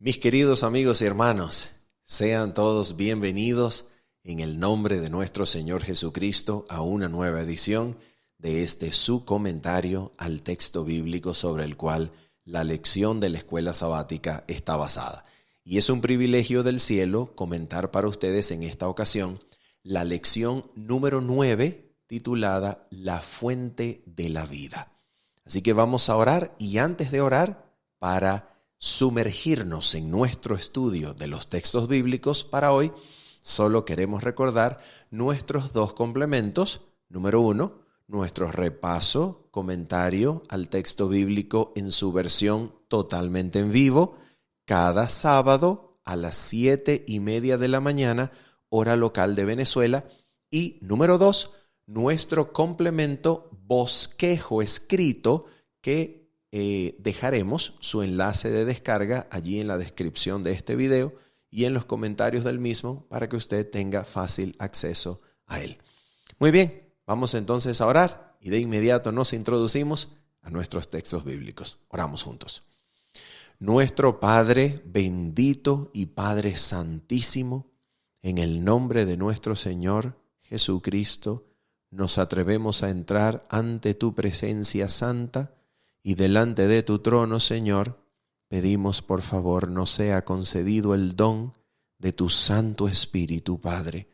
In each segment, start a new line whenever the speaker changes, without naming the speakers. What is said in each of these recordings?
Mis queridos amigos y hermanos, sean todos bienvenidos en el nombre de nuestro Señor Jesucristo a una nueva edición de este su comentario al texto bíblico sobre el cual la lección de la escuela sabática está basada. Y es un privilegio del cielo comentar para ustedes en esta ocasión la lección número 9 titulada La Fuente de la Vida. Así que vamos a orar y antes de orar, para sumergirnos en nuestro estudio de los textos bíblicos para hoy, solo queremos recordar nuestros dos complementos. Número 1, nuestro repaso, comentario al texto bíblico en su versión totalmente en vivo, cada sábado a las 7:30 de la mañana, hora local de Venezuela. Y número 2, nuestro complemento bosquejo escrito que dejaremos su enlace de descarga allí en la descripción de este video y en los comentarios del mismo para que usted tenga fácil acceso a él. Muy bien, vamos entonces a orar y de inmediato nos introducimos a nuestros textos bíblicos. Oramos juntos. Nuestro Padre bendito y Padre santísimo, en el nombre de nuestro Señor Jesucristo, nos atrevemos a entrar ante tu presencia santa y delante de tu trono, Señor, pedimos por favor nos sea concedido el don de tu Santo Espíritu, Padre,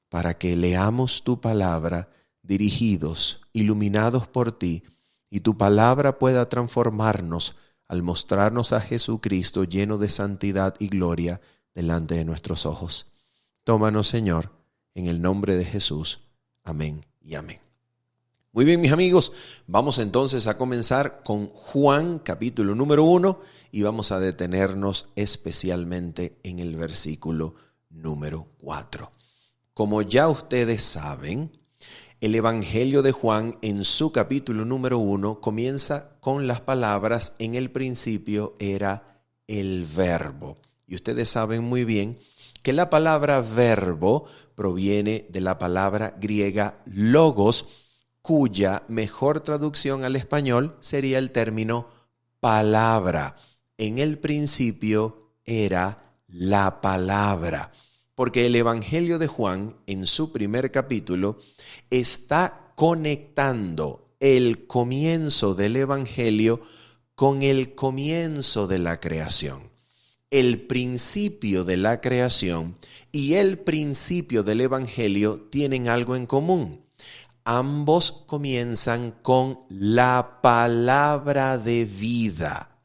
para que leamos tu palabra dirigidos, iluminados por ti, y tu palabra pueda transformarnos al mostrarnos a Jesucristo lleno de santidad y gloria delante de nuestros ojos. Tómanos, Señor, en el nombre de Jesús. Amén y amén. Muy bien, mis amigos, vamos entonces a comenzar con Juan capítulo número 1 y vamos a detenernos especialmente en el versículo número 4. Como ya ustedes saben, el Evangelio de Juan en su capítulo número 1 comienza con las palabras: en el principio era el Verbo. Y ustedes saben muy bien que la palabra verbo proviene de la palabra griega logos, cuya mejor traducción al español sería el término palabra. En el principio era la palabra, porque el Evangelio de Juan, en su primer capítulo, está conectando el comienzo del Evangelio con el comienzo de la creación. El principio de la creación y el principio del Evangelio tienen algo en común. Ambos comienzan con la palabra de vida.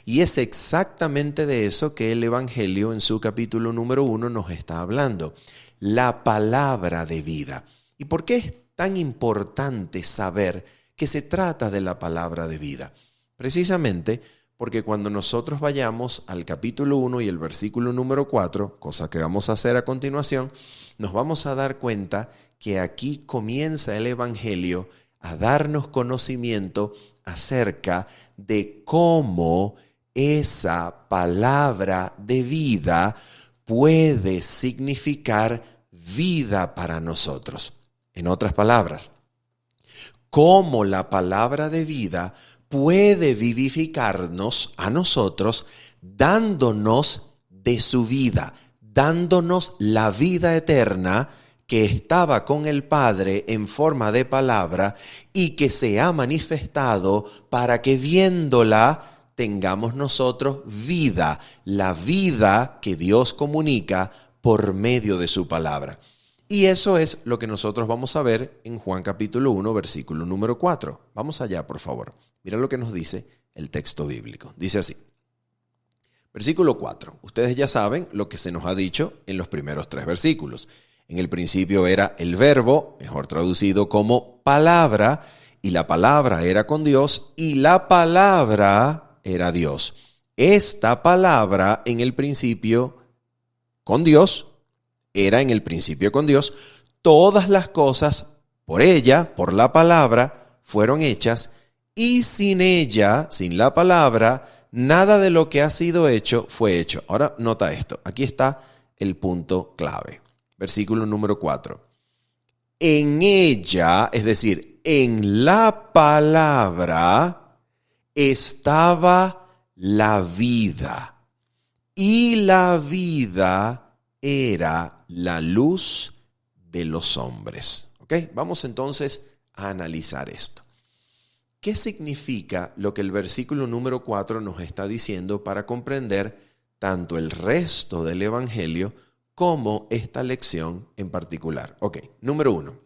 Y es exactamente de eso que el Evangelio en su capítulo número 1 nos está hablando. La palabra de vida. ¿Y por qué es tan importante saber que se trata de la palabra de vida? Precisamente porque cuando nosotros vayamos al capítulo 1 y el versículo número 4, cosa que vamos a hacer a continuación, nos vamos a dar cuenta que aquí comienza el Evangelio a darnos conocimiento acerca de cómo esa palabra de vida puede significar vida para nosotros. En otras palabras, cómo la palabra de vida puede vivificarnos a nosotros, dándonos de su vida, dándonos la vida eterna que estaba con el Padre en forma de palabra y que se ha manifestado para que viéndola tengamos nosotros vida, la vida que Dios comunica por medio de su palabra. Y eso es lo que nosotros vamos a ver en Juan capítulo 1, versículo número 4. Vamos allá, por favor. Mira lo que nos dice el texto bíblico. Dice así. Versículo 4. Ustedes ya saben lo que se nos ha dicho en los primeros 3 versículos. En el principio era el verbo, mejor traducido como palabra, y la palabra era con Dios, y la palabra era Dios. Esta palabra en el principio con Dios, era en el principio con Dios, todas las cosas por ella, por la palabra, fueron hechas, y sin ella, sin la palabra, nada de lo que ha sido hecho fue hecho. Ahora nota esto, aquí está el punto clave. Versículo número 4. En ella, es decir, en la palabra, estaba la vida. y la vida era la luz de los hombres. ¿Ok? Vamos entonces a analizar esto. ¿Qué significa lo que el versículo número 4 nos está diciendo para comprender tanto el resto del Evangelio como esta lección en particular? Ok, número 1.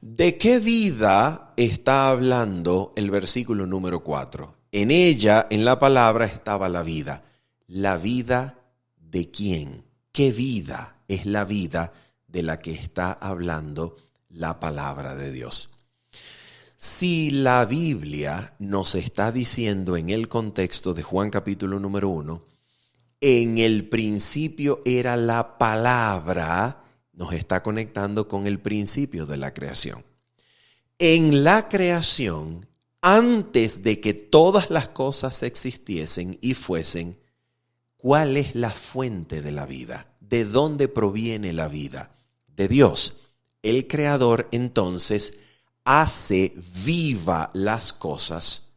¿De qué vida está hablando el versículo número 4? En ella, en la palabra, estaba la vida. ¿La vida de quién? ¿Qué vida es la vida de la que está hablando la palabra de Dios? Si la Biblia nos está diciendo en el contexto de Juan capítulo número 1, en el principio era la palabra, nos está conectando con el principio de la creación. En la creación, antes de que todas las cosas existiesen y fuesen, ¿cuál es la fuente de la vida? ¿De dónde proviene la vida? De Dios. El Creador, entonces, hace viva las cosas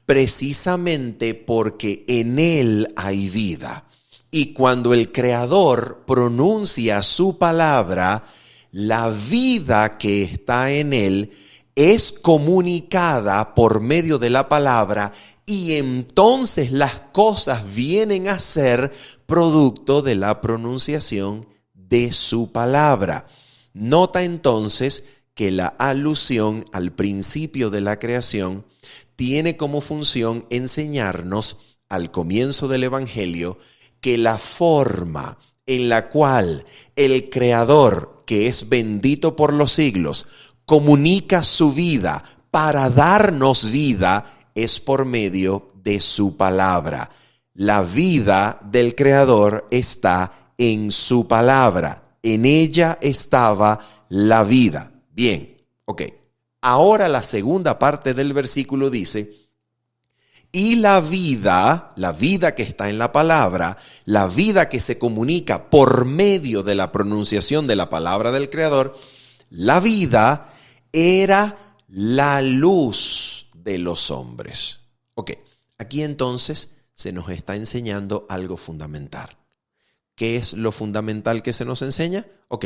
precisamente porque en Él hay vida. Y cuando el Creador pronuncia su palabra, la vida que está en Él es comunicada por medio de la palabra y entonces las cosas vienen a ser producto de la pronunciación de su palabra. Nota entonces que la alusión al principio de la creación tiene como función enseñarnos al comienzo del Evangelio que la forma en la cual el Creador, que es bendito por los siglos, comunica su vida para darnos vida es por medio de su palabra. La vida del Creador está en su palabra. En ella estaba la vida. Bien, ok. Ahora la segunda parte del versículo dice, y la vida que está en la palabra, la vida que se comunica por medio de la pronunciación de la palabra del Creador, la vida era la luz de los hombres. Ok, aquí entonces se nos está enseñando algo fundamental. ¿Qué es lo fundamental que se nos enseña? Ok.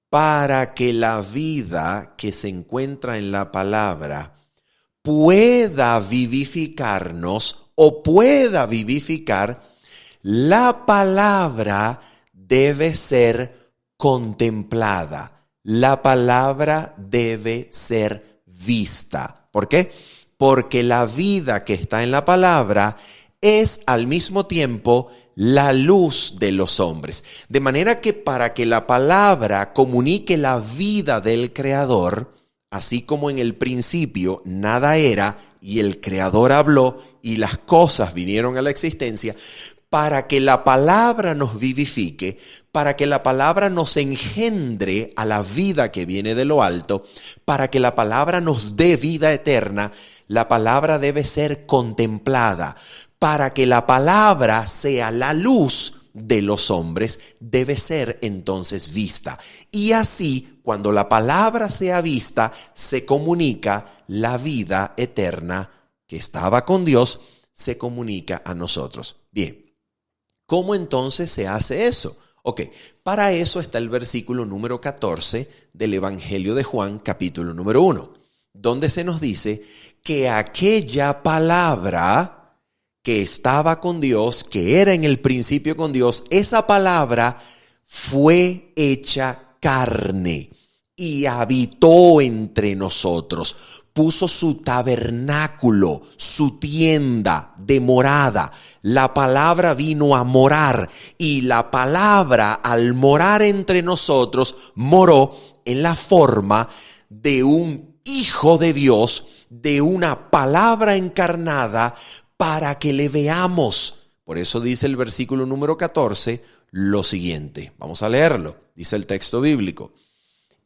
Para que la vida que se encuentra en la palabra pueda vivificarnos o pueda vivificar, la palabra debe ser contemplada. La palabra debe ser vista. ¿Por qué? Porque la vida que está en la palabra es al mismo tiempo la luz de los hombres. De manera que para que la palabra comunique la vida del Creador, así como en el principio nada era y el Creador habló y las cosas vinieron a la existencia, para que la palabra nos vivifique, para que la palabra nos engendre a la vida que viene de lo alto, para que la palabra nos dé vida eterna, la palabra debe ser contemplada. Para que la palabra sea la luz de los hombres, debe ser entonces vista. Y así, cuando la palabra sea vista, se comunica la vida eterna que estaba con Dios, se comunica a nosotros. Bien, ¿cómo entonces se hace eso? Ok, para eso está el versículo número 14 del Evangelio de Juan, capítulo número 1, donde se nos dice que aquella palabra que estaba con Dios, que era en el principio con Dios, esa palabra fue hecha carne y habitó entre nosotros. Puso su tabernáculo, su tienda de morada. La palabra vino a morar y la palabra al morar entre nosotros moró en la forma de un hijo de Dios, de una palabra encarnada, para que le veamos. Por eso dice el versículo número 14 lo siguiente. Vamos a leerlo. Dice el texto bíblico.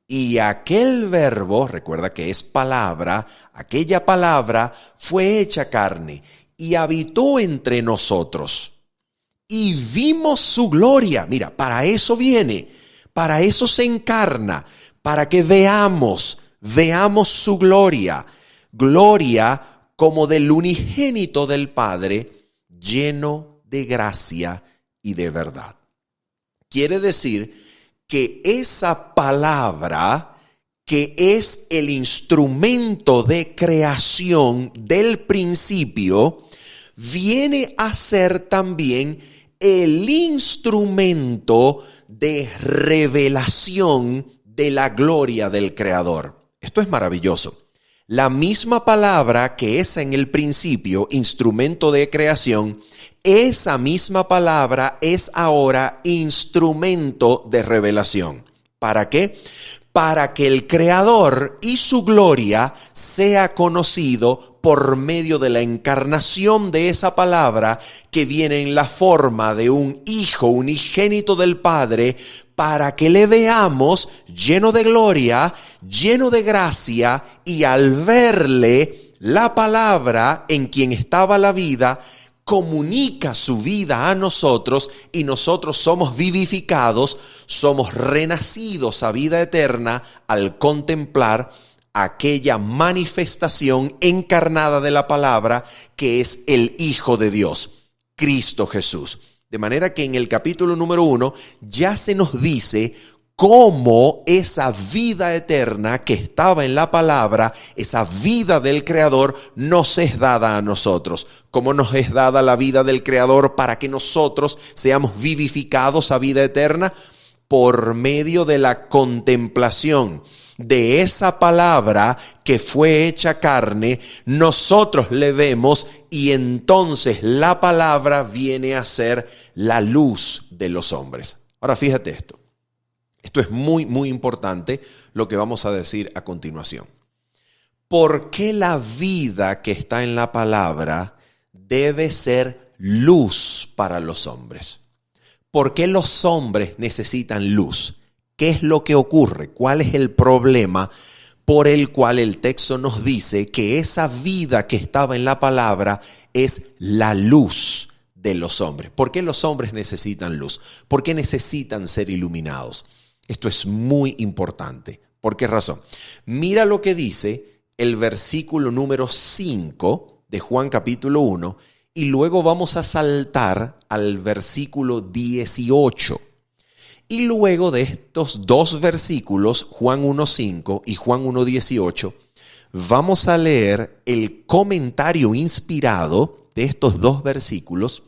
Y aquel verbo, recuerda que es palabra, aquella palabra fue hecha carne y habitó entre nosotros. Y vimos su gloria. Mira, para eso viene, para eso se encarna, para que veamos su gloria. Gloria como del unigénito del Padre, lleno de gracia y de verdad. Quiere decir que esa palabra, que es el instrumento de creación del principio, viene a ser también el instrumento de revelación de la gloria del Creador. Esto es maravilloso. La misma palabra que es en el principio instrumento de creación, esa misma palabra es ahora instrumento de revelación. ¿Para qué? Para que el Creador y su gloria sea conocido por medio de la encarnación de esa palabra que viene en la forma de un Hijo unigénito del Padre, para que le veamos lleno de gloria, lleno de gracia, y al verle, la palabra en quien estaba la vida comunica su vida a nosotros y nosotros somos vivificados, somos renacidos a vida eterna al contemplar aquella manifestación encarnada de la palabra que es el Hijo de Dios, Cristo Jesús. De manera que en el capítulo número 1 ya se nos dice cómo esa vida eterna que estaba en la palabra, esa vida del Creador, nos es dada a nosotros. ¿Cómo nos es dada la vida del Creador para que nosotros seamos vivificados a vida eterna? Por medio de la contemplación de esa palabra que fue hecha carne, nosotros le vemos y entonces la palabra viene a ser la luz de los hombres. Ahora fíjate esto. Esto es muy, muy importante lo que vamos a decir a continuación. ¿Por qué la vida que está en la palabra debe ser luz para los hombres? ¿Por qué los hombres necesitan luz? ¿Qué es lo que ocurre? ¿Cuál es el problema por el cual el texto nos dice que esa vida que estaba en la palabra es la luz de los hombres? ¿Por qué los hombres necesitan luz? ¿Por qué necesitan ser iluminados? Esto es muy importante. ¿Por qué razón? Mira lo que dice el versículo número 5 de Juan capítulo 1 y luego vamos a saltar al versículo 18. Y luego de estos dos versículos, Juan 1:5 y Juan 1:18, vamos a leer el comentario inspirado de estos dos versículos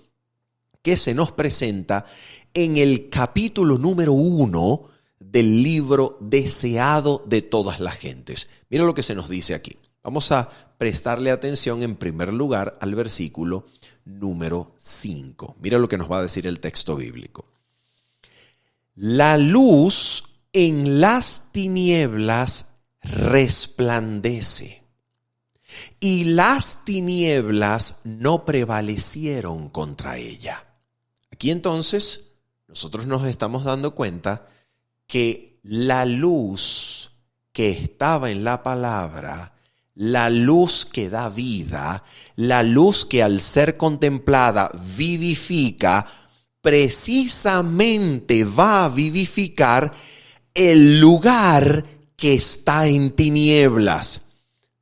que se nos presenta en el capítulo número 1 del libro Deseado de todas las gentes. Mira lo que se nos dice aquí. Vamos a prestarle atención en primer lugar al versículo número 5. Mira lo que nos va a decir el texto bíblico. La luz en las tinieblas resplandece, y las tinieblas no prevalecieron contra ella. Aquí entonces nosotros nos estamos dando cuenta que la luz que estaba en la palabra, la luz que da vida, la luz que al ser contemplada vivifica, precisamente va a vivificar el lugar que está en tinieblas.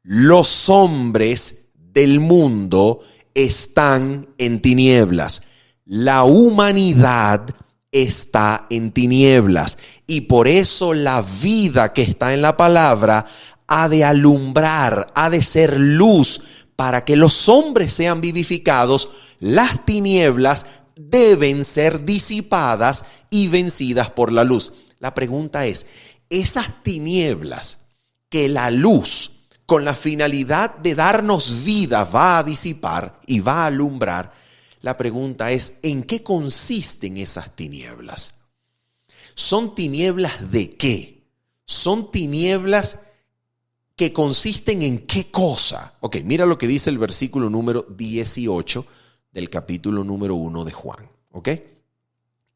Los hombres del mundo están en tinieblas. La humanidad está en tinieblas. Y por eso la vida que está en la palabra ha de alumbrar, ha de ser luz para que los hombres sean vivificados. Las tinieblas deben ser disipadas y vencidas por la luz. La pregunta es, esas tinieblas que la luz, con la finalidad de darnos vida, va a disipar y va a alumbrar, la pregunta es, ¿en qué consisten esas tinieblas? ¿Son tinieblas de qué? ¿Son tinieblas que consisten en qué cosa? Ok, mira lo que dice el versículo número 18 del capítulo número 1 de Juan. ¿Ok?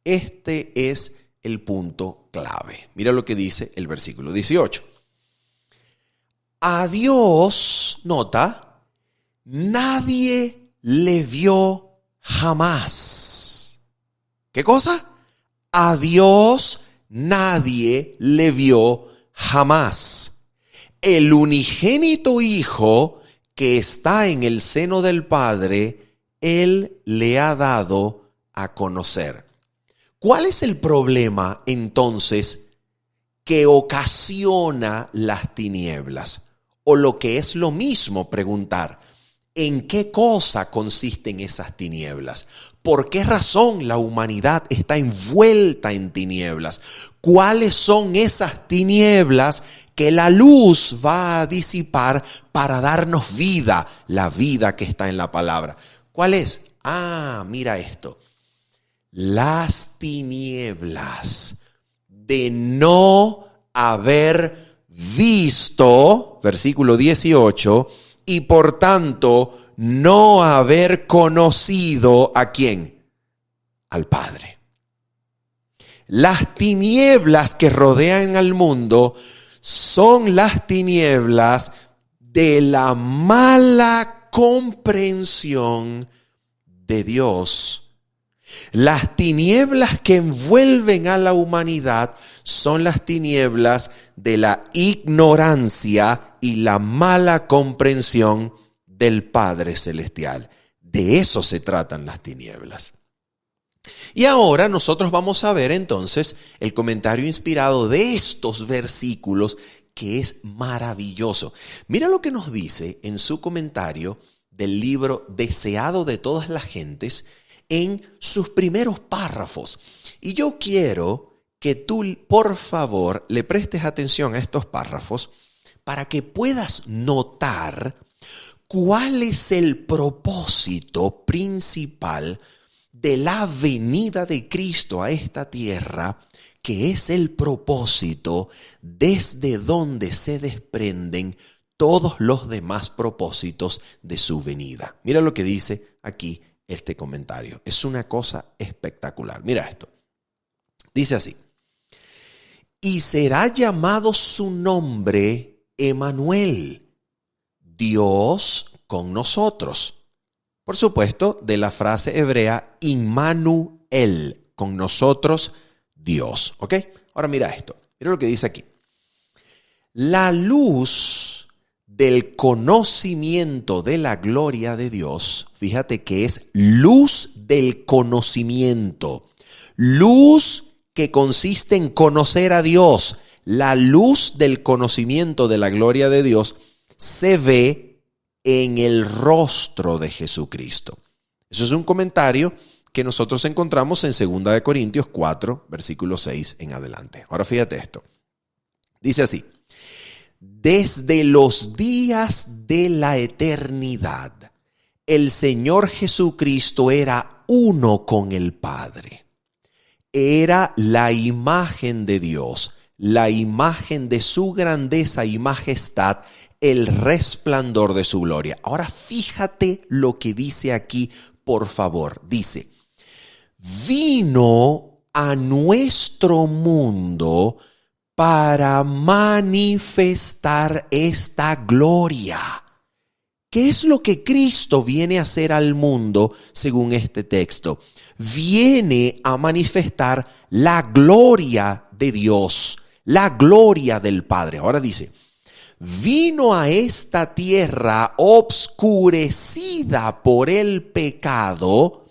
Este es el punto clave. Mira lo que dice el versículo 18. A Dios, nota, nadie le vio jamás. ¿Qué cosa? A Dios nadie le vio jamás. El unigénito Hijo que está en el seno del Padre, Él le ha dado a conocer. ¿Cuál es el problema entonces que ocasiona las tinieblas? O lo que es lo mismo, preguntar, ¿en qué cosa consisten esas tinieblas? ¿Por qué razón la humanidad está envuelta en tinieblas? ¿Cuáles son esas tinieblas que la luz va a disipar para darnos vida, la vida que está en la palabra? ¿Cuál es? Mira esto. Las tinieblas de no haber visto, versículo 18, y por tanto no haber conocido ¿a quién? Al Padre. Las tinieblas que rodean al mundo son las tinieblas de la mala comprensión de Dios. Las tinieblas que envuelven a la humanidad son las tinieblas de la ignorancia y la mala comprensión del Padre Celestial. De eso se tratan las tinieblas. Y ahora nosotros vamos a ver entonces el comentario inspirado de estos versículos, que es maravilloso. Mira lo que nos dice en su comentario del libro Deseado de todas las gentes, en sus primeros párrafos. Y yo quiero que tú, por favor, le prestes atención a estos párrafos para que puedas notar cuál es el propósito principal de la venida de Cristo a esta tierra, que es el propósito desde donde se desprenden todos los demás propósitos de su venida. Mira lo que dice aquí este comentario. Es una cosa espectacular. Mira esto. Dice así: y será llamado su nombre Emmanuel, Dios con nosotros. Por supuesto, de la frase hebrea Immanuel, con nosotros Dios. ¿Ok? Ahora mira esto. Mira lo que dice aquí. La luz del conocimiento de la gloria de Dios, fíjate que es luz del conocimiento, luz que consiste en conocer a Dios. La luz del conocimiento de la gloria de Dios se ve en el rostro de Jesucristo. Eso es un comentario que nosotros encontramos en 2 Corintios 4, versículo 6 en adelante. Ahora fíjate esto. Dice así: desde los días de la eternidad, el Señor Jesucristo era uno con el Padre. Era la imagen de Dios, la imagen de su grandeza y majestad, el resplandor de su gloria. Ahora fíjate lo que dice aquí, por favor. Dice: vino a nuestro mundo para manifestar esta gloria. ¿Qué es lo que Cristo viene a hacer al mundo según este texto? Viene a manifestar la gloria de Dios, la gloria del Padre. Ahora dice: vino a esta tierra obscurecida por el pecado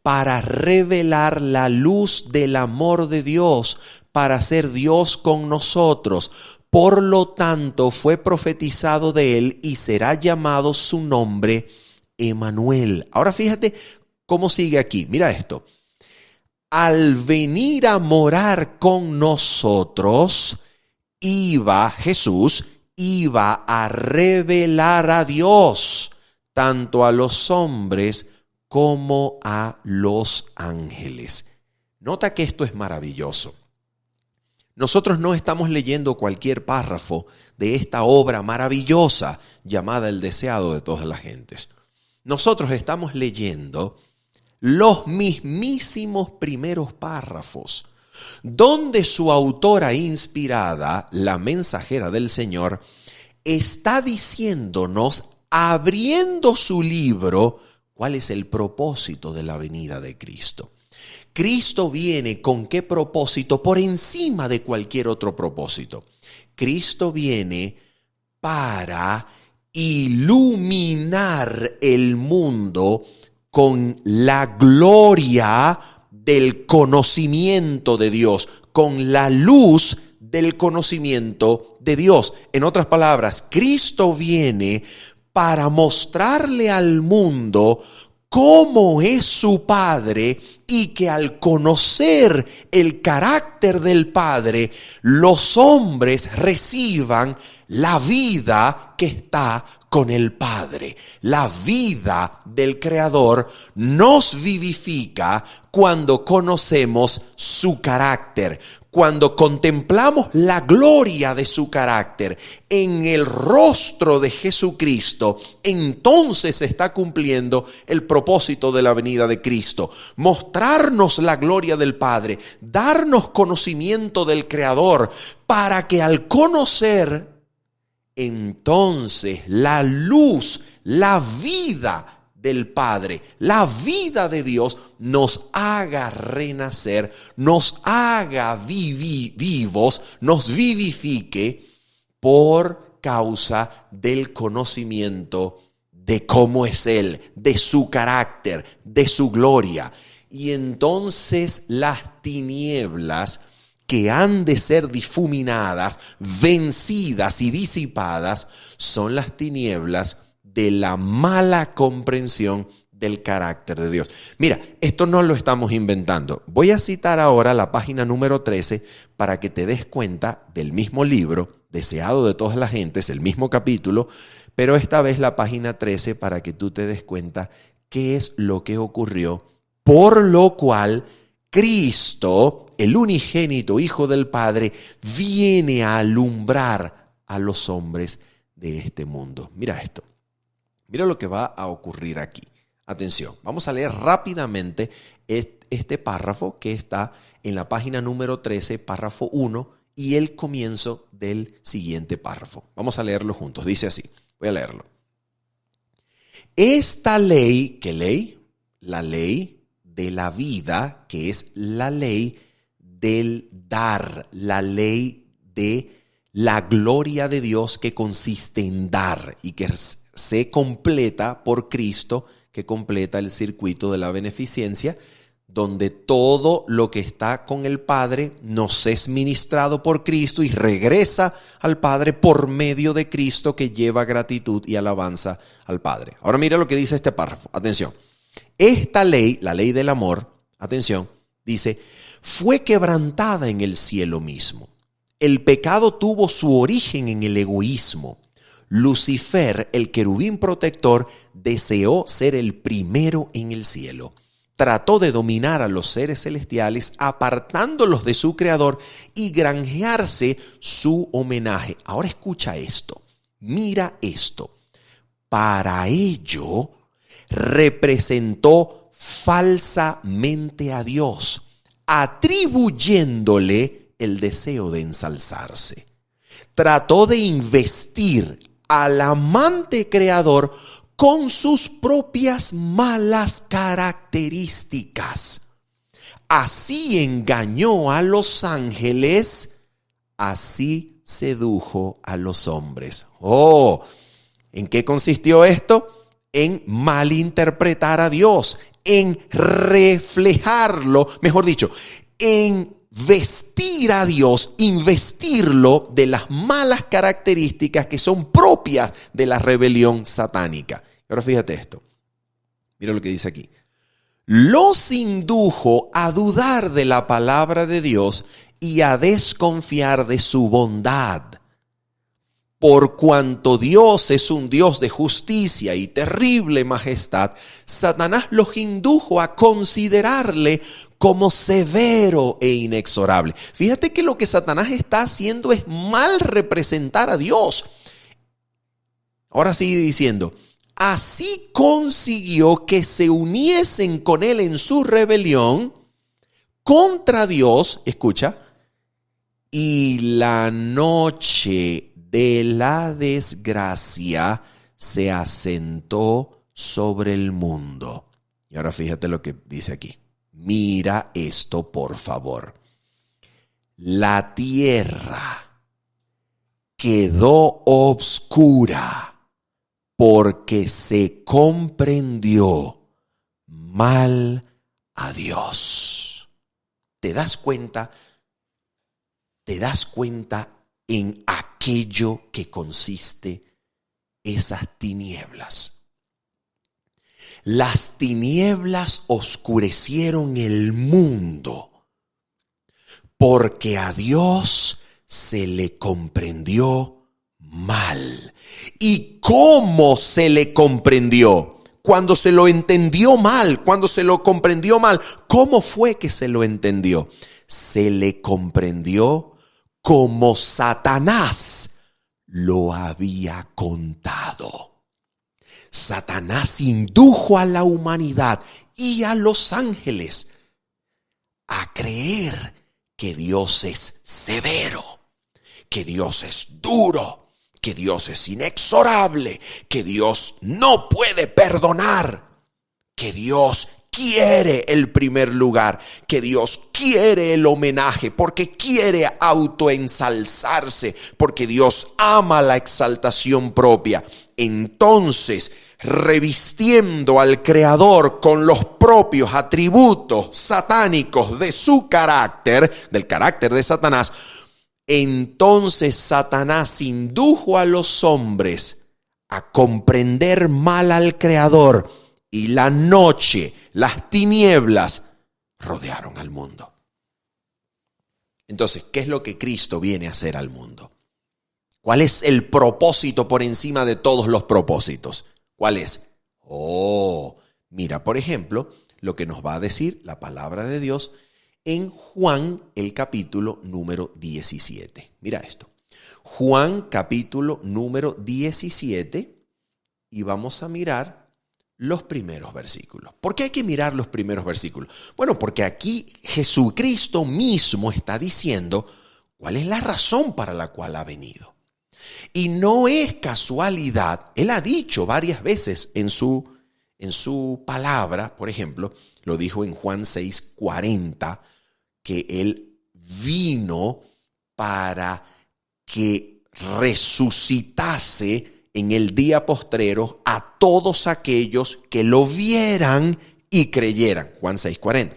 para revelar la luz del amor de Dios, para ser Dios con nosotros. Por lo tanto, fue profetizado de él y será llamado su nombre Emmanuel. Ahora fíjate cómo sigue aquí. Mira esto. Al venir a morar con nosotros, Jesús iba a revelar a Dios, tanto a los hombres como a los ángeles. Nota que esto es maravilloso. Nosotros no estamos leyendo cualquier párrafo de esta obra maravillosa llamada El Deseado de todas las gentes. Nosotros estamos leyendo los mismísimos primeros párrafos, donde su autora inspirada, la mensajera del Señor, está diciéndonos, abriendo su libro, cuál es el propósito de la venida de Cristo. Cristo viene ¿con qué propósito? Por encima de cualquier otro propósito. Cristo viene para iluminar el mundo con la gloria del conocimiento de Dios, con la luz del conocimiento de Dios. En otras palabras, Cristo viene para mostrarle al mundo cómo es su Padre y que al conocer el carácter del Padre, los hombres reciban la vida que está con el Padre. La vida del Creador nos vivifica cuando conocemos su carácter, cuando contemplamos la gloria de su carácter en el rostro de Jesucristo. Entonces se está cumpliendo el propósito de la venida de Cristo: mostrarnos la gloria del Padre, darnos conocimiento del Creador, para que al conocer entonces la luz, la vida del Padre, la vida de Dios, nos haga renacer, nos haga vivos, nos vivifique por causa del conocimiento de cómo es Él, de su carácter, de su gloria. Y entonces las tinieblas que han de ser difuminadas, vencidas y disipadas, son las tinieblas de la mala comprensión del carácter de Dios. Mira, esto no lo estamos inventando. Voy a citar ahora la página número 13 para que te des cuenta del mismo libro, deseado de todas las gentes, el mismo capítulo, pero esta vez la página 13 para que tú te des cuenta qué es lo que ocurrió, por lo cual Cristo, el unigénito Hijo del Padre, viene a alumbrar a los hombres de este mundo. Mira esto. Mira lo que va a ocurrir aquí. Atención, vamos a leer rápidamente este párrafo que está en la página número 13, párrafo 1, y el comienzo del siguiente párrafo. Vamos a leerlo juntos. Dice así, voy a leerlo. Esta ley, ¿qué ley? La ley de la vida, que es la ley del dar, la ley de la gloria de Dios, que consiste en dar y que se completa por Cristo, que completa el circuito de la beneficencia, donde todo lo que está con el Padre nos es ministrado por Cristo y regresa al Padre por medio de Cristo, que lleva gratitud y alabanza al Padre. Ahora mira lo que dice este párrafo. Atención. Esta ley, la ley del amor, atención, dice, fue quebrantada en el cielo mismo. El pecado tuvo su origen en el egoísmo. Lucifer, el querubín protector, deseó ser el primero en el cielo. Trató de dominar a los seres celestiales, apartándolos de su creador y granjearse su homenaje. Ahora escucha esto, mira esto. Para ello representó falsamente a Dios, atribuyéndole el deseo de ensalzarse. Trató de investir al amante creador con sus propias malas características. Así engañó a los ángeles, así sedujo a los hombres. ¿En qué consistió esto? En malinterpretar a Dios, en reflejarlo, mejor dicho, en vestir a Dios, investirlo de las malas características que son propias de la rebelión satánica. Ahora fíjate esto, mira lo que dice aquí. Los indujo a dudar de la palabra de Dios y a desconfiar de su bondad. Por cuanto Dios es un Dios de justicia y terrible majestad, Satanás los indujo a considerarle como severo e inexorable. Fíjate que lo que Satanás está haciendo es mal representar a Dios. Ahora sigue diciendo, así consiguió que se uniesen con él en su rebelión contra Dios, escucha, y la noche de la desgracia se asentó sobre el mundo. Y ahora fíjate lo que dice aquí. Mira esto, por favor. La tierra quedó obscura porque se comprendió mal a Dios. ¿Te das cuenta? ¿Te das cuenta en aquello que consiste esas tinieblas? Las tinieblas oscurecieron el mundo porque a Dios se le comprendió mal. ¿Y cómo se le comprendió? Cuando se lo entendió mal, cuando se lo comprendió mal, ¿cómo fue que se lo entendió? Se le comprendió como Satanás lo había contado. Satanás indujo a la humanidad y a los ángeles a creer que Dios es severo, que Dios es duro, que Dios es inexorable, que Dios no puede perdonar, que Dios quiere el primer lugar, que Dios quiere el homenaje, porque quiere autoensalzarse, porque Dios ama la exaltación propia. Entonces, revistiendo al Creador con los propios atributos satánicos de su carácter, del carácter de Satanás, entonces Satanás indujo a los hombres a comprender mal al Creador, y la noche, las tinieblas, rodearon al mundo. Entonces, ¿qué es lo que Cristo viene a hacer al mundo? ¿Cuál es el propósito por encima de todos los propósitos? ¿Cuál es? Mira, por ejemplo, lo que nos va a decir la palabra de Dios en Juan, el capítulo número 17. Mira esto. Juan, capítulo número 17, y vamos a mirar los primeros versículos. ¿Por qué hay que mirar los primeros versículos? Bueno, porque aquí Jesucristo mismo está diciendo cuál es la razón para la cual ha venido. Y no es casualidad, Él ha dicho varias veces en su palabra, por ejemplo, lo dijo en Juan 6:40, que Él vino para que resucitase en el día postrero a todos aquellos que lo vieran y creyeran. Juan 6:40.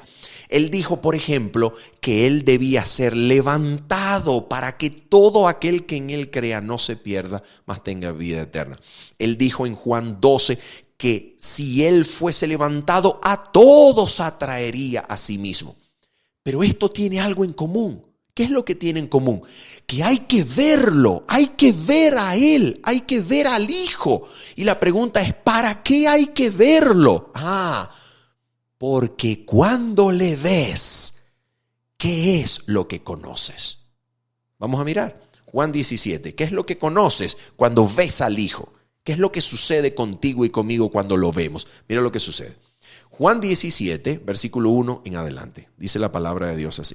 Él dijo, por ejemplo, que Él debía ser levantado para que todo aquel que en Él crea no se pierda, mas tenga vida eterna. Él dijo en Juan 12 que si Él fuese levantado, a todos atraería a sí mismo. Pero esto tiene algo en común. ¿Qué es lo que tiene en común? Que hay que verlo, hay que ver a Él, hay que ver al Hijo. Y la pregunta es, ¿para qué hay que verlo? Porque cuando le ves, ¿qué es lo que conoces? Vamos a mirar. Juan 17, ¿qué es lo que conoces cuando ves al Hijo? ¿Qué es lo que sucede contigo y conmigo cuando lo vemos? Mira lo que sucede. Juan 17, versículo 1 en adelante. Dice la palabra de Dios así.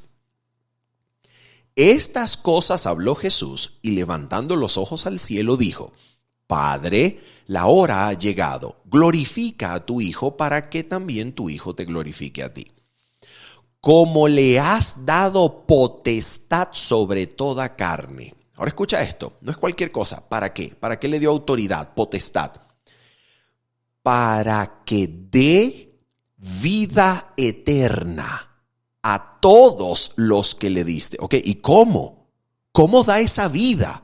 Estas cosas habló Jesús y levantando los ojos al cielo dijo: Padre, la hora ha llegado, glorifica a tu Hijo para que también tu Hijo te glorifique a ti. Como le has dado potestad sobre toda carne. Ahora escucha esto, no es cualquier cosa. ¿Para qué? ¿Para qué le dio autoridad, potestad? Para que dé vida eterna a todos los que le diste. ¿Ok? ¿Y cómo? ¿Cómo da esa vida?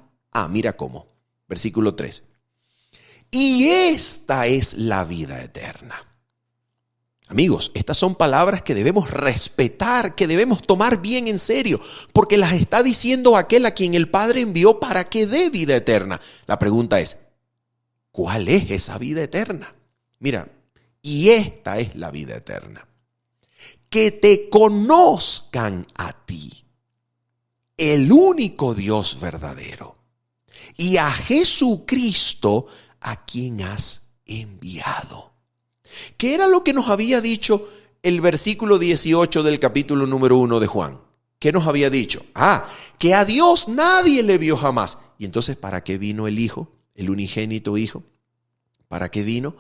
Mira cómo. Versículo 3. Y esta es la vida eterna. Amigos, estas son palabras que debemos respetar, que debemos tomar bien en serio, porque las está diciendo aquel a quien el Padre envió para que dé vida eterna. La pregunta es, ¿cuál es esa vida eterna? Mira, y esta es la vida eterna. Que te conozcan a ti, el único Dios verdadero, y a Jesucristo a quien has enviado. ¿Qué era lo que nos había dicho el versículo 18 del capítulo número 1 de Juan? ¿Qué nos había dicho? Que a Dios nadie le vio jamás. ¿Y entonces para qué vino el Hijo, el unigénito Hijo? ¿Para qué vino?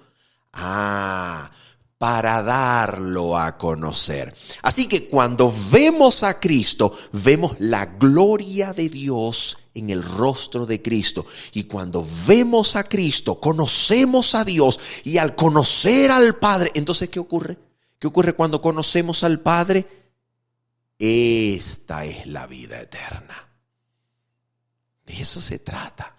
Para darlo a conocer. Así que cuando vemos a Cristo, vemos la gloria de Dios en el rostro de Cristo. Y cuando vemos a Cristo, conocemos a Dios. Y al conocer al Padre, entonces ¿qué ocurre? ¿Qué ocurre cuando conocemos al Padre? Esta es la vida eterna. De eso se trata.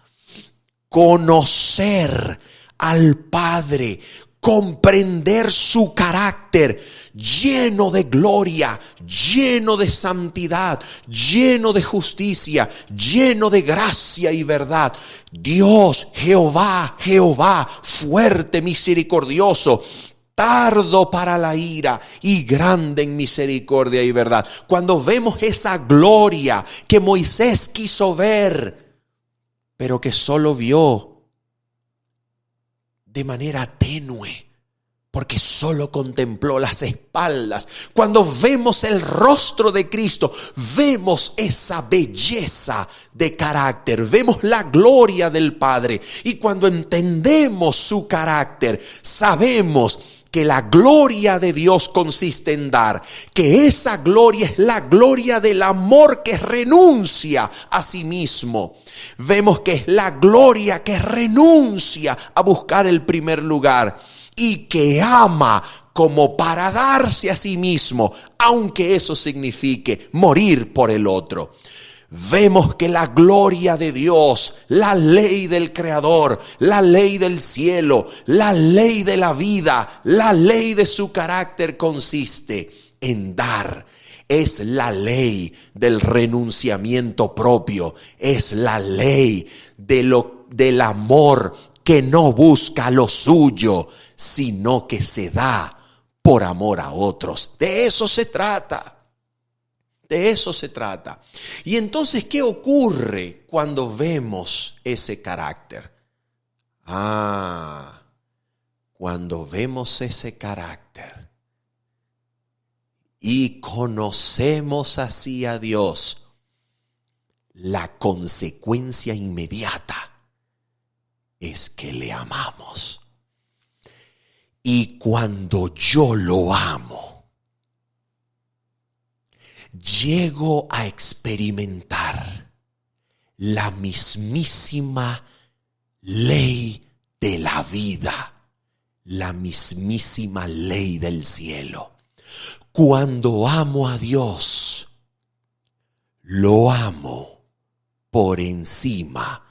Conocer al Padre, comprender su carácter lleno de gloria, lleno de santidad, lleno de justicia, lleno de gracia y verdad. Dios, Jehová, Jehová, fuerte, misericordioso, tardo para la ira y grande en misericordia y verdad. Cuando vemos esa gloria que Moisés quiso ver, pero que solo vio de manera tenue, porque solo contempló las espaldas. Cuando vemos el rostro de Cristo, vemos esa belleza de carácter, vemos la gloria del Padre. Y cuando entendemos su carácter, sabemos que la gloria de Dios consiste en dar, que esa gloria es la gloria del amor que renuncia a sí mismo. Vemos que es la gloria que renuncia a buscar el primer lugar y que ama como para darse a sí mismo, aunque eso signifique morir por el otro. Vemos que la gloria de Dios, la ley del Creador, la ley del cielo, la ley de la vida, la ley de su carácter consiste en dar. Es la ley del renunciamiento propio, es la ley del amor que no busca lo suyo, sino que se da por amor a otros. De eso se trata. De eso se trata. Y entonces, ¿qué ocurre cuando vemos ese carácter? Cuando vemos ese carácter y conocemos así a Dios, la consecuencia inmediata es que le amamos. Y cuando yo lo amo, llego a experimentar la mismísima ley de la vida, la mismísima ley del cielo. Cuando amo a Dios, lo amo por encima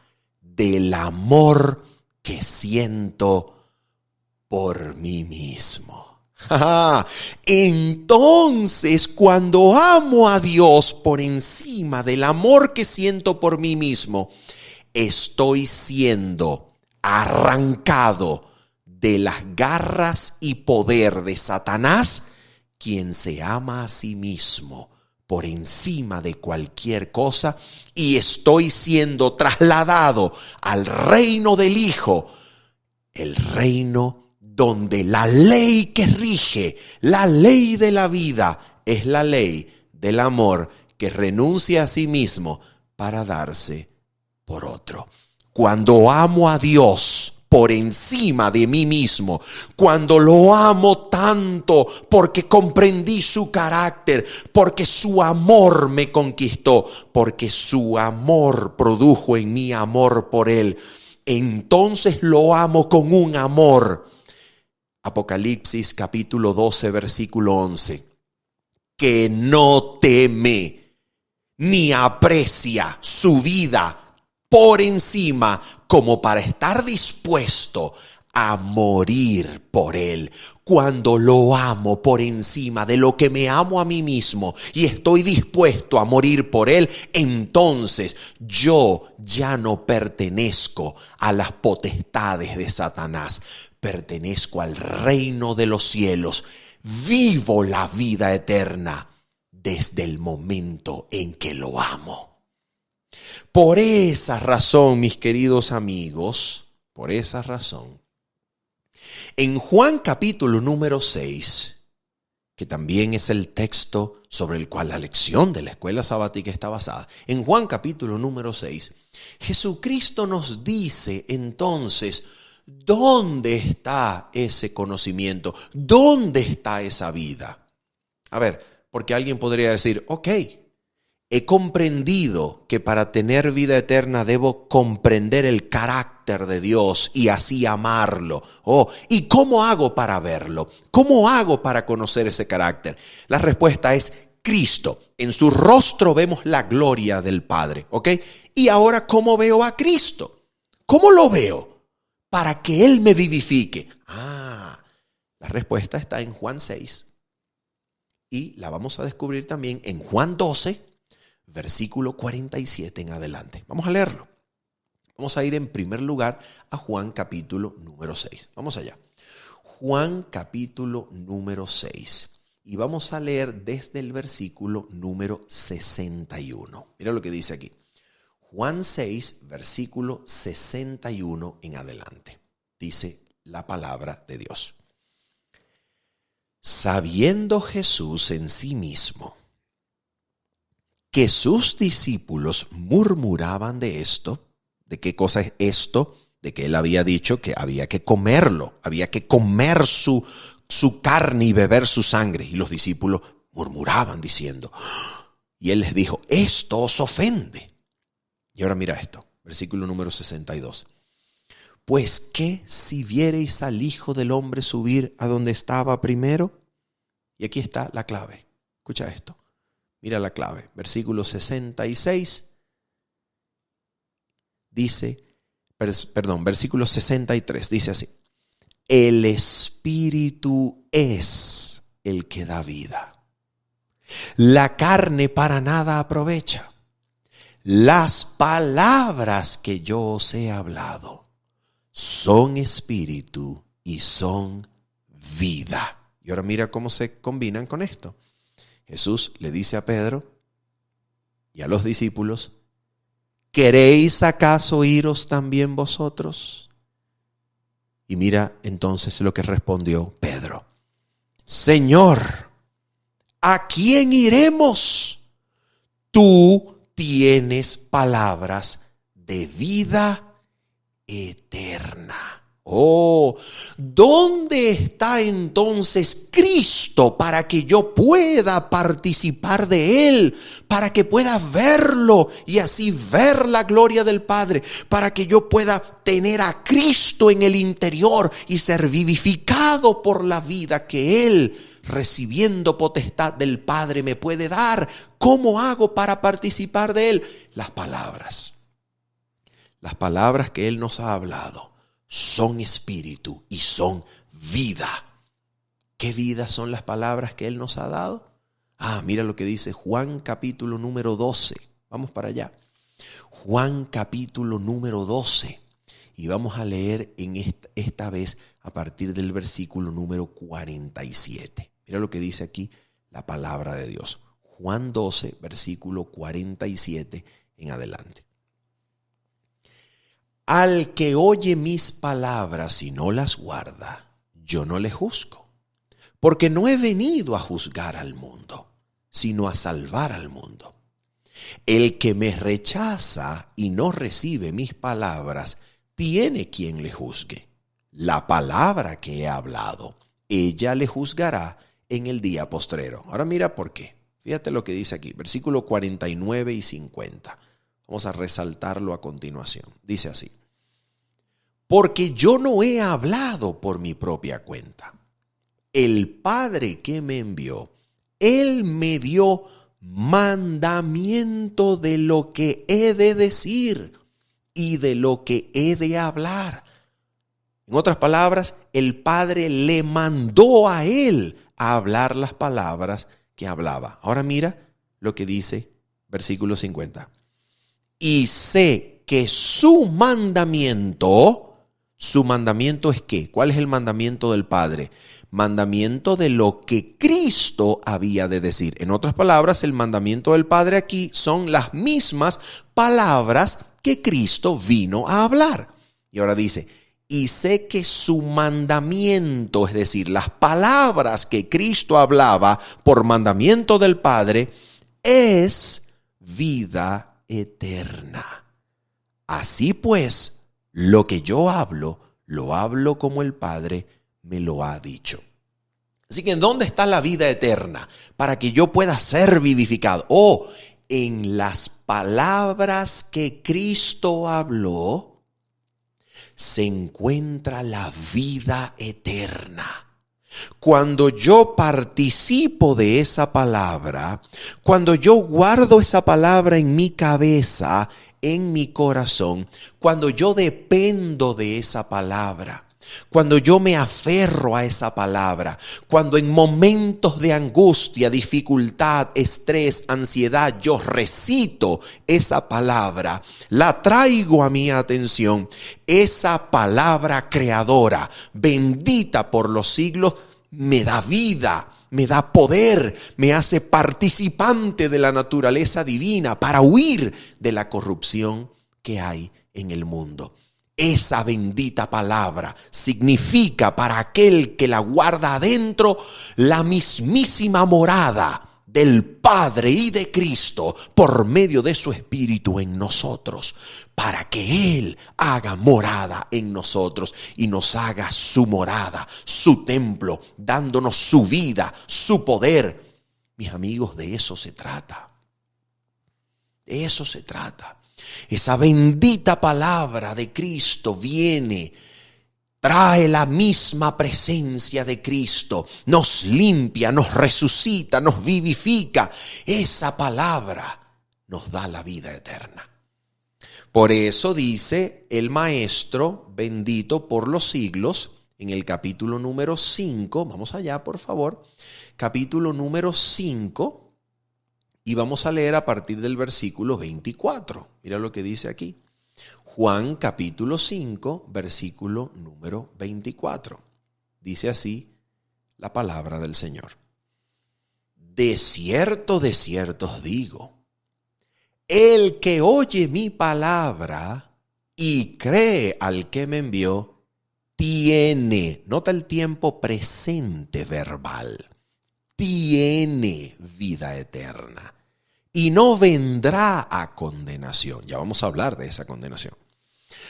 del amor que siento por mí mismo. Entonces, cuando amo a Dios por encima del amor que siento por mí mismo, estoy siendo arrancado de las garras y poder de Satanás, quien se ama a sí mismo por encima de cualquier cosa, y estoy siendo trasladado al reino del Hijo, el reino donde la ley que rige, la ley de la vida, es la ley del amor que renuncia a sí mismo para darse por otro. Cuando amo a Dios por encima de mí mismo, cuando lo amo tanto porque comprendí su carácter, porque su amor me conquistó, porque su amor produjo en mí amor por Él, entonces lo amo con un amor. Apocalipsis capítulo 12, versículo 11. Que no teme ni aprecia su vida por encima como para estar dispuesto a morir por Él. Cuando lo amo por encima de lo que me amo a mí mismo y estoy dispuesto a morir por Él, entonces yo ya no pertenezco a las potestades de Satanás. Pertenezco al reino de los cielos. Vivo la vida eterna desde el momento en que lo amo. Por esa razón, mis queridos amigos, por esa razón, en Juan capítulo número 6, que también es el texto sobre el cual la lección de la escuela sabática está basada, en Juan capítulo número 6, Jesucristo nos dice entonces, ¿dónde está ese conocimiento? ¿Dónde está esa vida? A ver, porque alguien podría decir, ok, He comprendido que para tener vida eterna debo comprender el carácter de Dios y así amarlo. ¿Y cómo hago para verlo? ¿Cómo hago para conocer ese carácter? La respuesta es Cristo. En su rostro vemos la gloria del Padre, ¿ok? Y ahora, ¿cómo veo a Cristo? ¿Cómo lo veo? Para que Él me vivifique. La respuesta está en Juan 6 y la vamos a descubrir también en Juan 12, versículo 47 en adelante. Vamos a leerlo. Vamos a ir en primer lugar a Juan capítulo número 6. Vamos allá. Juan capítulo número 6. Y vamos a leer desde el versículo número 61. Mira lo que dice aquí. Juan 6, versículo 61 en adelante. Dice la palabra de Dios. Sabiendo Jesús en sí mismo que sus discípulos murmuraban de esto, ¿de qué cosa es esto? De que él había dicho que había que comerlo, había que comer su carne y beber su sangre. Y los discípulos murmuraban diciendo, y él les dijo, esto os ofende. Y ahora mira esto, versículo número 62. Pues ¿qué si viereis al Hijo del Hombre subir a donde estaba primero? Y aquí está la clave. Escucha esto. Mira la clave. Versículo 66 dice, versículo 63 dice así. El Espíritu es el que da vida. La carne para nada aprovecha. Las palabras que yo os he hablado son espíritu y son vida. Y ahora mira cómo se combinan con esto. Jesús le dice a Pedro y a los discípulos, ¿queréis acaso iros también vosotros? Y mira entonces lo que respondió Pedro. Señor, ¿a quién iremos? Tú tienes palabras de vida eterna. ¿Dónde está entonces Cristo para que yo pueda participar de Él? Para que pueda verlo y así ver la gloria del Padre. Para que yo pueda tener a Cristo en el interior y ser vivificado por la vida que Él, recibiendo potestad del Padre, me puede dar. ¿Cómo hago para participar de Él? Las palabras que Él nos ha hablado son espíritu y son vida. ¿Qué vida son las palabras que Él nos ha dado? Mira lo que dice Juan capítulo número 12. Vamos para allá. Juan capítulo número 12. Y vamos a leer en esta vez a partir del versículo número 47. Mira lo que dice aquí la palabra de Dios. Juan 12, versículo 47 en adelante. Al que oye mis palabras y no las guarda, yo no le juzgo, porque no he venido a juzgar al mundo, sino a salvar al mundo. El que me rechaza y no recibe mis palabras, tiene quien le juzgue. La palabra que he hablado, ella le juzgará en el día postrero. Ahora mira por qué. Fíjate lo que dice aquí, versículo 49 y 50. Vamos a resaltarlo a continuación. Dice así. Porque yo no he hablado por mi propia cuenta. El Padre que me envió, Él me dio mandamiento de lo que he de decir y de lo que he de hablar. En otras palabras, el Padre le mandó a Él a hablar las palabras que hablaba. Ahora mira lo que dice versículo 50. Y sé que su mandamiento es ¿qué? ¿Cuál es el mandamiento del Padre? Mandamiento de lo que Cristo había de decir. En otras palabras, el mandamiento del Padre aquí son las mismas palabras que Cristo vino a hablar. Y ahora dice, y sé que su mandamiento, es decir, las palabras que Cristo hablaba por mandamiento del Padre, es vida eterna. Así pues, lo que yo hablo, lo hablo como el Padre me lo ha dicho. Así que ¿en dónde está la vida eterna? Para que yo pueda ser vivificado. en las palabras que Cristo habló se encuentra la vida eterna. Cuando yo participo de esa palabra, cuando yo guardo esa palabra en mi cabeza, en mi corazón, cuando yo dependo de esa palabra, cuando yo me aferro a esa palabra, cuando en momentos de angustia, dificultad, estrés, ansiedad, yo recito esa palabra, la traigo a mi atención, esa palabra creadora, bendita por los siglos, me da vida, me da poder, me hace participante de la naturaleza divina para huir de la corrupción que hay en el mundo. Esa bendita palabra significa para aquel que la guarda adentro la mismísima morada del Padre y de Cristo por medio de su Espíritu en nosotros, para que Él haga morada en nosotros y nos haga su morada, su templo, dándonos su vida, su poder. Mis amigos, de eso se trata. De eso se trata. Esa bendita palabra de Cristo viene, trae la misma presencia de Cristo, nos limpia, nos resucita, nos vivifica. Esa palabra nos da la vida eterna. Por eso dice el Maestro, bendito por los siglos, en el capítulo número 5, vamos allá por favor, capítulo número 5, y vamos a leer a partir del versículo 24. Mira lo que dice aquí. Juan capítulo 5, versículo número 24. Dice así la palabra del Señor. De cierto os digo, el que oye mi palabra y cree al que me envió, tiene, nota el tiempo presente verbal, tiene vida eterna y no vendrá a condenación. Ya vamos a hablar de esa condenación.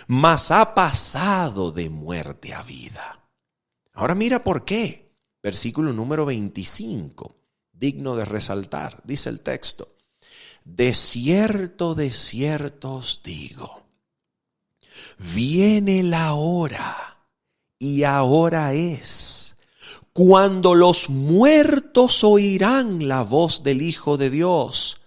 Mas ha pasado de muerte a vida. Ahora mira por qué. Versículo número 25, digno de resaltar, dice el texto. De cierto os digo, viene la hora, y ahora es, cuando los muertos oirán la voz del Hijo de Dios,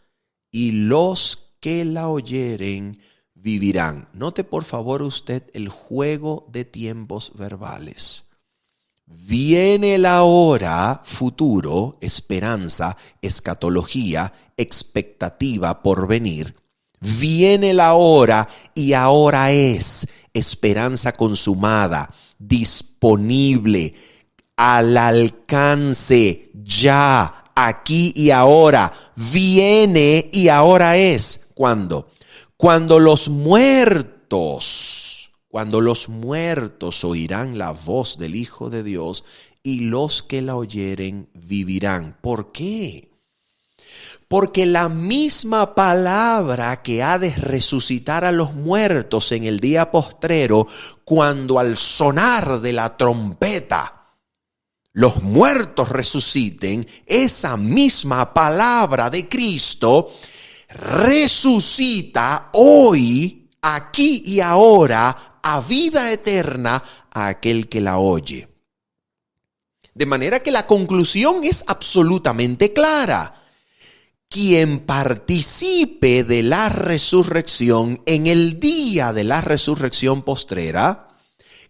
y los que la oyeren vivirán. Note por favor usted el juego de tiempos verbales. Viene la hora, futuro, esperanza, escatología, expectativa por venir. Viene la hora y ahora es, esperanza consumada, disponible, al alcance, ya, aquí y ahora. Viene y ahora es. ¿Cuándo? Cuando los muertos oirán la voz del Hijo de Dios y los que la oyeren vivirán. ¿Por qué? Porque la misma palabra que ha de resucitar a los muertos en el día postrero, cuando al sonar de la trompeta los muertos resuciten, esa misma palabra de Cristo resucita hoy, aquí y ahora, a vida eterna a aquel que la oye. De manera que la conclusión es absolutamente clara. Quien participe de la resurrección en el día de la resurrección postrera,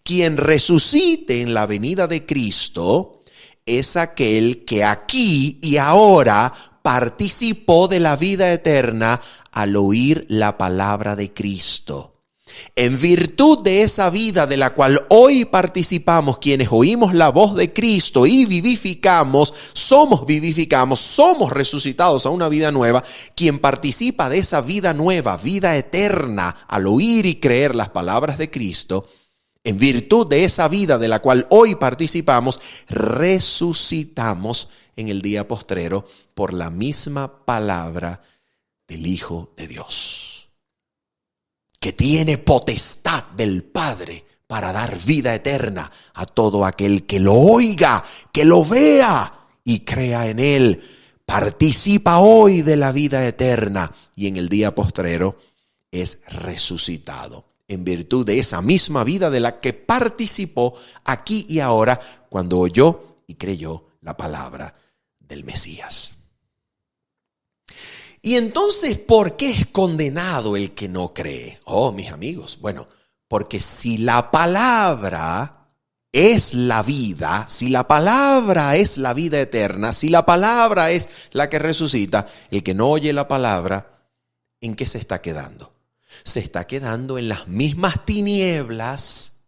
quien resucite en la venida de Cristo, es aquel que aquí y ahora participó de la vida eterna al oír la palabra de Cristo. En virtud de esa vida de la cual hoy participamos, quienes oímos la voz de Cristo y somos resucitados a una vida nueva. Quien participa de esa vida nueva, vida eterna, al oír y creer las palabras de Cristo, en virtud de esa vida de la cual hoy participamos, resucitamos en el día postrero por la misma palabra del Hijo de Dios, que tiene potestad del Padre para dar vida eterna a todo aquel que lo oiga, que lo vea y crea en Él, participa hoy de la vida eterna y en el día postrero es resucitado en virtud de esa misma vida de la que participó aquí y ahora cuando oyó y creyó la palabra del Mesías. Y entonces, ¿por qué es condenado el que no cree? Oh, mis amigos, bueno, porque si la palabra es la vida, si la palabra es la vida eterna, si la palabra es la que resucita, el que no oye la palabra, ¿en qué se está quedando? Se está quedando en las mismas tinieblas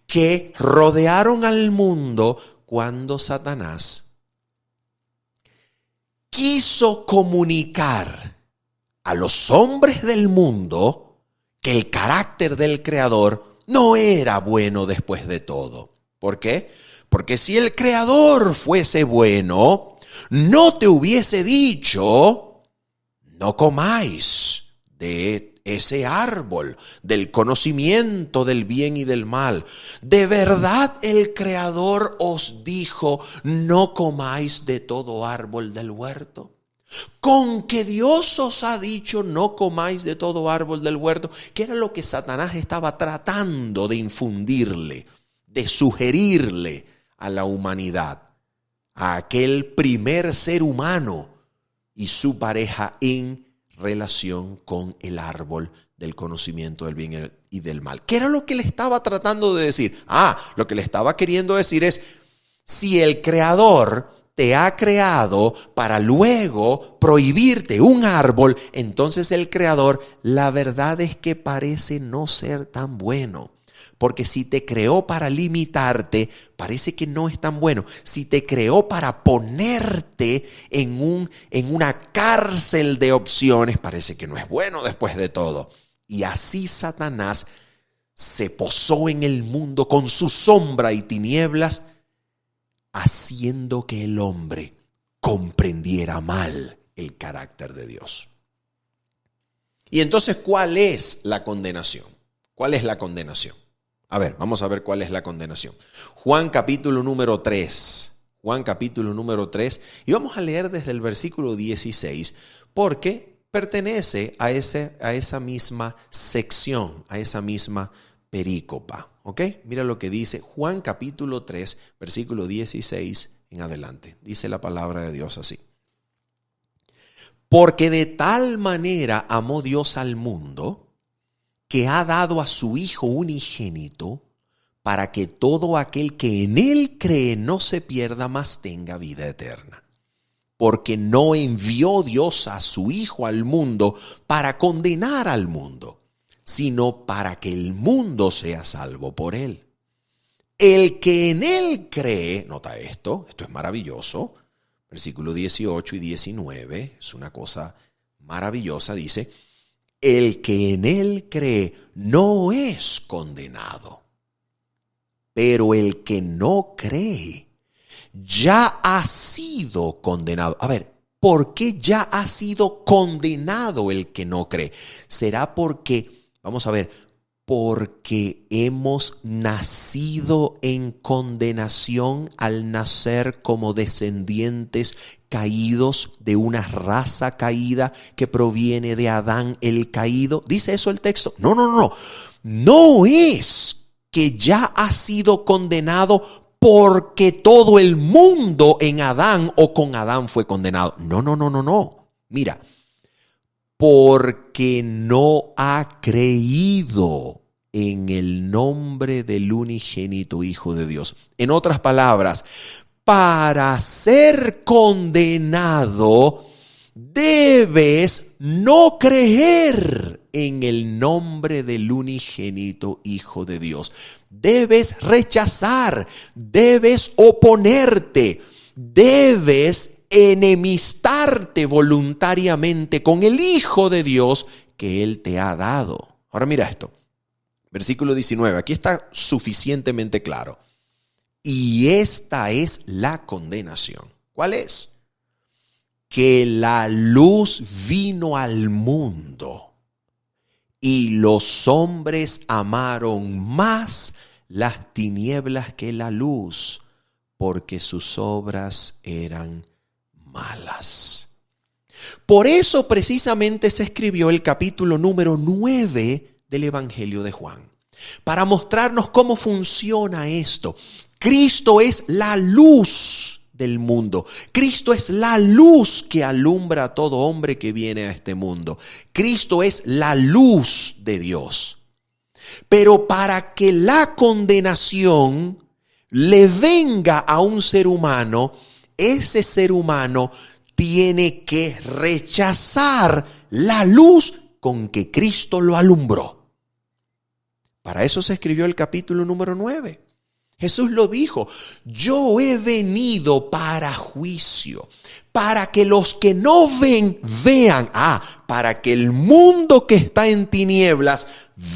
que rodearon al mundo cuando Satanás quiso comunicar a los hombres del mundo que el carácter del Creador no era bueno después de todo. ¿Por qué? Porque si el Creador fuese bueno, no te hubiese dicho, no comáis de ese árbol del conocimiento del bien y del mal. De verdad el Creador os dijo, no comáis de todo árbol del huerto. Con que Dios os ha dicho, no comáis de todo árbol del huerto, que era lo que Satanás estaba tratando de infundirle, de sugerirle a la humanidad, a aquel primer ser humano y su pareja en relación con el árbol del conocimiento del bien y del mal. ¿Qué era lo que le estaba tratando de decir? Lo que le estaba queriendo decir es, si el Creador te ha creado para luego prohibirte un árbol, entonces el Creador, la verdad es que parece no ser tan bueno. Porque si te creó para limitarte, parece que no es tan bueno. Si te creó para ponerte en una cárcel de opciones, parece que no es bueno después de todo. Y así Satanás se posó en el mundo con su sombra y tinieblas, haciendo que el hombre comprendiera mal el carácter de Dios. Y entonces, ¿cuál es la condenación? ¿Cuál es la condenación? A ver, vamos a ver cuál es la condenación. Juan capítulo número 3. Juan capítulo número 3. Y vamos a leer desde el versículo 16 porque pertenece a esa misma sección, a esa misma perícopa. ¿Ok? Mira lo que dice Juan capítulo 3, versículo 16 en adelante. Dice la palabra de Dios así. Porque de tal manera amó Dios al mundo, que ha dado a su Hijo unigénito, para que todo aquel que en Él cree no se pierda, mas tenga vida eterna. Porque no envió Dios a su Hijo al mundo para condenar al mundo, sino para que el mundo sea salvo por Él. El que en Él cree, nota esto es maravilloso, versículo 18 y 19, es una cosa maravillosa, dice, el que en Él cree no es condenado, pero el que no cree ya ha sido condenado. A ver, ¿por qué ya ha sido condenado el que no cree? ¿Será porque, vamos a ver, porque hemos nacido en condenación al nacer como descendientes caídos de una raza caída que proviene de Adán el caído? ¿Dice eso el texto? No. No es que ya ha sido condenado porque todo el mundo en Adán o con Adán fue condenado. No. Mira, porque no ha creído en el nombre del unigénito Hijo de Dios. En otras palabras, para ser condenado, debes no creer en el nombre del unigénito Hijo de Dios. Debes rechazar, debes oponerte, debes enemistarte voluntariamente con el Hijo de Dios que Él te ha dado. Ahora mira esto, versículo 19, aquí está suficientemente claro. Y esta es la condenación. ¿Cuál es? Que la luz vino al mundo y los hombres amaron más las tinieblas que la luz, porque sus obras eran malas. Por eso precisamente se escribió el capítulo número 9 del Evangelio de Juan, para mostrarnos cómo funciona esto. Cristo es la luz del mundo. Cristo es la luz que alumbra a todo hombre que viene a este mundo. Cristo es la luz de Dios. Pero para que la condenación le venga a un ser humano, ese ser humano tiene que rechazar la luz con que Cristo lo alumbró. Para eso se escribió el capítulo número 9. Jesús lo dijo: yo he venido para juicio, para que los que no ven, vean. Para que el mundo que está en tinieblas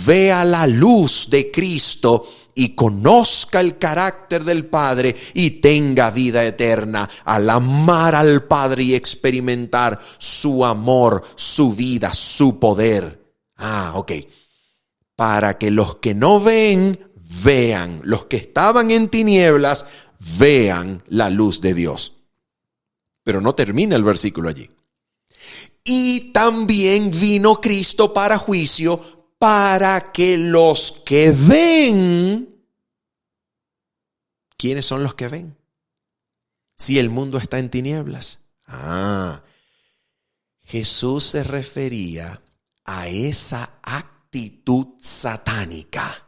vea la luz de Cristo y conozca el carácter del Padre y tenga vida eterna al amar al Padre y experimentar su amor, su vida, su poder. Para que los que no ven, vean. Los que estaban en tinieblas, vean la luz de Dios. Pero no termina el versículo allí. Y también vino Cristo para juicio, para que los que ven. ¿Quiénes son los que ven? Si el mundo está en tinieblas. Jesús se refería a esa actitud satánica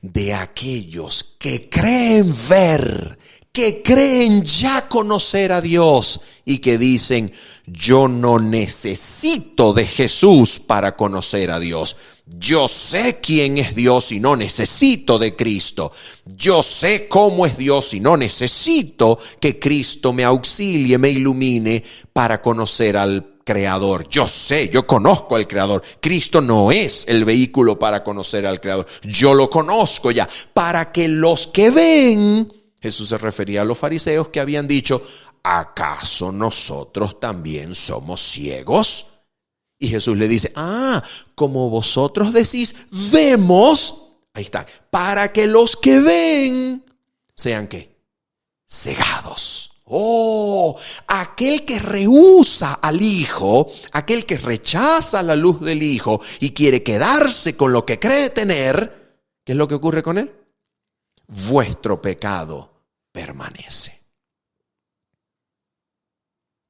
de aquellos que creen ver, que creen ya conocer a Dios y que dicen: yo no necesito de Jesús para conocer a Dios. Yo sé quién es Dios y no necesito de Cristo. Yo sé cómo es Dios y no necesito que Cristo me auxilie, me ilumine para conocer al Creador. Yo conozco al Creador. Cristo no es el vehículo para conocer al Creador. Yo lo conozco ya. Para que los que ven, Jesús se refería a los fariseos que habían dicho: ¿acaso nosotros también somos ciegos? Y Jesús le dice: como vosotros decís, vemos. Ahí está. Para que los que ven sean ¿qué? Cegados. Aquel que rehúsa al Hijo, aquel que rechaza la luz del Hijo y quiere quedarse con lo que cree tener, ¿qué es lo que ocurre con él? Vuestro pecado permanece.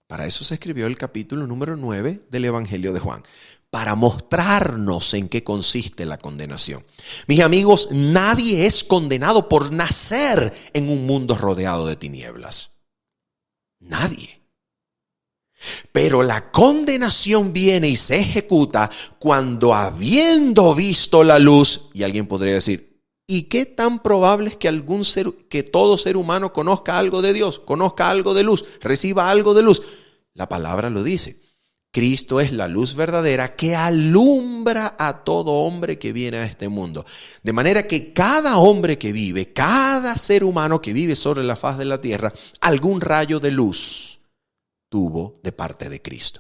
Para eso se escribió el capítulo número 9 del Evangelio de Juan, para mostrarnos en qué consiste la condenación. Mis amigos, nadie es condenado por nacer en un mundo rodeado de tinieblas. Nadie. Pero la condenación viene y se ejecuta cuando, habiendo visto la luz, y alguien podría decir: ¿y qué tan probable es que todo ser humano conozca algo de Dios, conozca algo de luz, reciba algo de luz? La palabra lo dice. Cristo es la luz verdadera que alumbra a todo hombre que viene a este mundo. De manera que cada hombre que vive, cada ser humano que vive sobre la faz de la tierra, algún rayo de luz tuvo de parte de Cristo.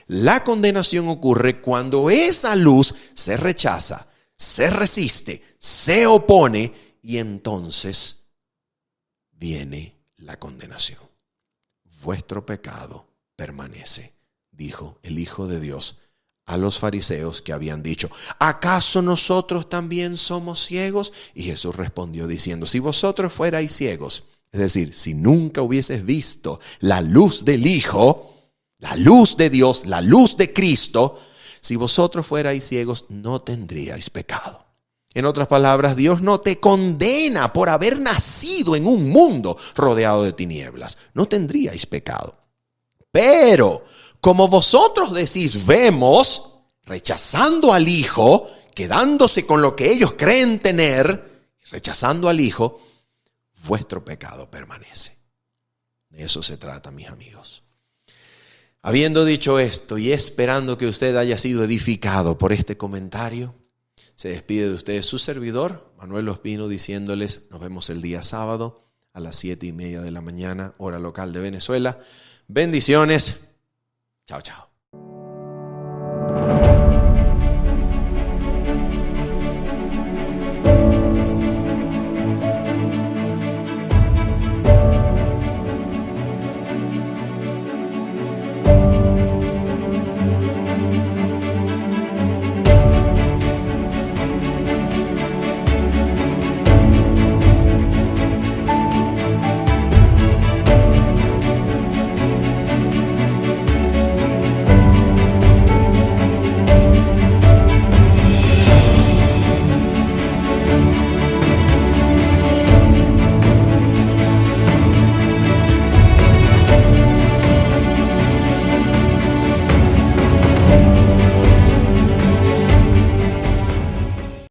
La condenación ocurre cuando esa luz se rechaza, se resiste, se opone, y entonces viene la condenación. Vuestro pecado permanece, dijo el Hijo de Dios a los fariseos que habían dicho: ¿acaso nosotros también somos ciegos? Y Jesús respondió diciendo: si vosotros fuerais ciegos, es decir, si nunca hubieses visto la luz del Hijo, la luz de Dios, la luz de Cristo, si vosotros fuerais ciegos, no tendríais pecado. En otras palabras, Dios no te condena por haber nacido en un mundo rodeado de tinieblas. No tendríais pecado. Pero como vosotros decís: vemos, rechazando al Hijo, quedándose con lo que ellos creen tener, rechazando al Hijo, vuestro pecado permanece. De eso se trata, mis amigos. Habiendo dicho esto y esperando que usted haya sido edificado por este comentario, se despide de ustedes su servidor, Manuel Ospino, diciéndoles: nos vemos el día sábado a las 7:30 de la mañana, hora local de Venezuela. Bendiciones. Chao, chao.